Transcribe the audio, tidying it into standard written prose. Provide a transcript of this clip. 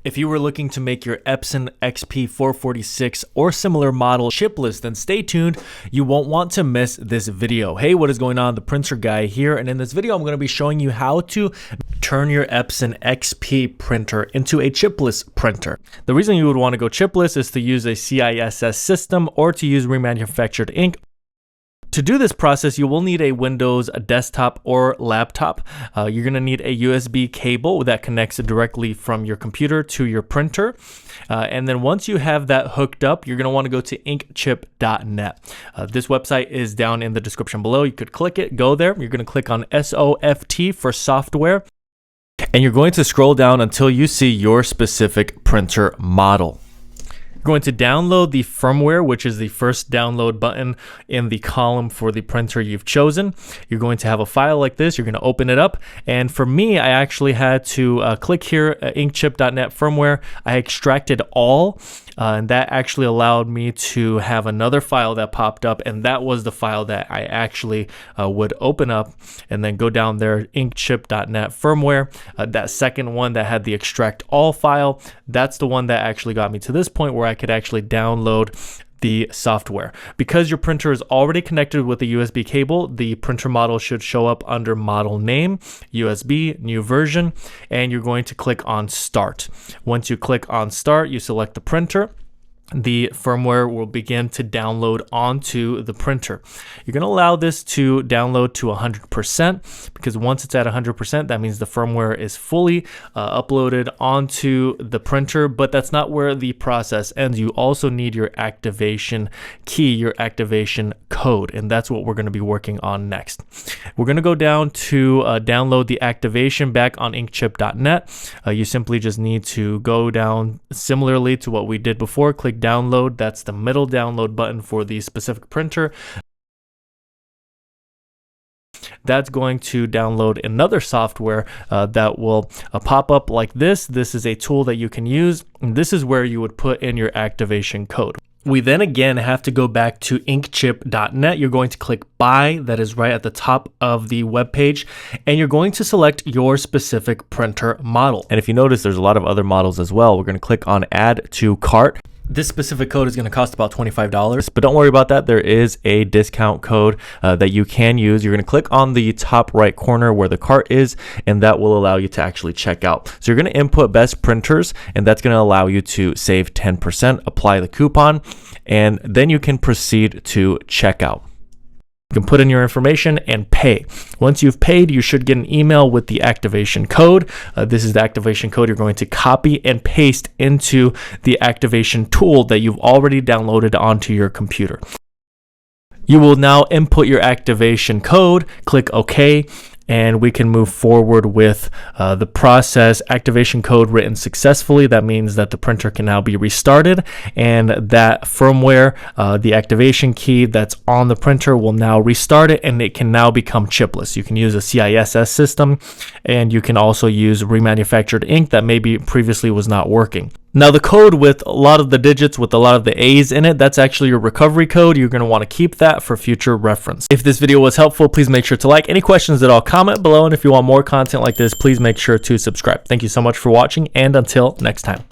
If you were looking to make your Epson XP446 or similar model chipless, then stay tuned. You won't want to miss this video. Hey, what is going on? The printer guy here, and in this video I'm going to be showing you how to turn your Epson XP printer into a chipless printer. The reason you would want to go chipless is to use a CISS system or to use remanufactured ink. To do this process, you will need a Windows desktop or laptop. You're going to need a USB cable that connects directly from your computer to your printer. And then once you have that hooked up, you're going to want to go to inkchip.net. This website is down in the description below. You could click it, go there. You're going to click on SOFT for software. And you're going to scroll down until you see your specific printer model. You're going to download the firmware, which is the first download button in the column for the printer you've chosen. You're going to have a file like this. You're going to open it up. And for me, I actually had to click here, inkchip.net firmware. I extracted all, and that actually allowed me to have another file that popped up. And that was the file that I actually would open up and then go down there, inkchip.net firmware. That second one that had the extract all file, that's the one that actually got me to this point where I could actually download the software. Because your printer is already connected with a USB cable, the printer model should show up under model name, USB, new version, and you're going to click on start. Once you click on start, you select the printer. The firmware will begin to download onto the printer. You're going to allow this to download to 100% because once it's at 100%, that means the firmware is fully uploaded onto the printer, but that's not where the process ends. You also need your activation key, your activation code, and that's what we're going to be working on next. We're going to go down to download the activation back on inkchip.net. You simply just need to go down similarly to what we did before, click download. That's the middle download button for the specific printer. That's going to download another software that will pop up like this. This is a tool that you can use, and this is where you would put in your activation code. We then again have to go back to inkchip.net. You're going to click buy, that is right at the top of the web page, and you're going to select your specific printer model. And if you notice, there's a lot of other models as well. We're going to click on add to cart. This specific code is going to cost about $25, but don't worry about that. There is a discount code that you can use. You're going to click on the top right corner where the cart is, and that will allow you to actually check out. So you're going to input best printers, and that's going to allow you to save 10%, apply the coupon, and then you can proceed to checkout. You can put in your information and pay. Once you've paid, you should get an email with the activation code. This is the activation code you're going to copy and paste into the activation tool that you've already downloaded onto your computer. You will now input your activation code, click OK, and we can move forward with the process. Activation code written successfully. That means that the printer can now be restarted, and that firmware, the activation key that's on the printer will now restart it, and it can now become chipless. You can use a CISS system, and you can also use remanufactured ink that maybe previously was not working. Now the code with a lot of the digits with a lot of the A's in it, that's actually your recovery code. You're going to want to keep that for future reference. If this video was helpful, please make sure to like. Any questions at all, comment below. And if you want more content like this, please make sure to subscribe. Thank you so much for watching, and until next time.